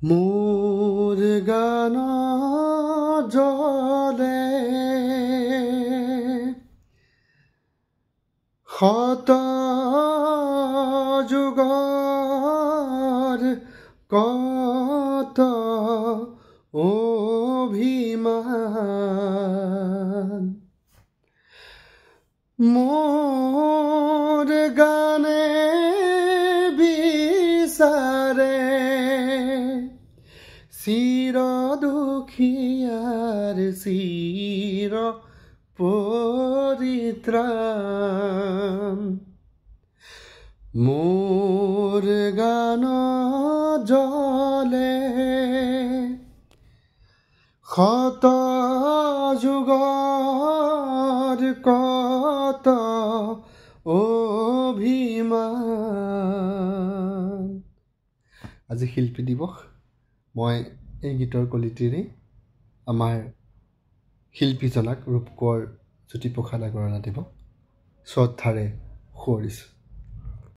মোৰ গান জলে শত যুগৰ কত অভিমান মোৰ গানে বিচাৰে চিৰ দুখীয়াৰ চিৰ পৰিত্ৰাণ মোৰ গান জলে শত যুগৰ কত অভিমান। আজি শিল্পী দিৱস। মই এই গীতৰ কলিটিৰে আমাৰ শিল্পীজনাক ৰূপকোঁৱৰ জ্যোতিপ্ৰসাদ আগৰৱালাদেৱক শ্ৰদ্ধাৰে সোঁৱৰিছোঁ।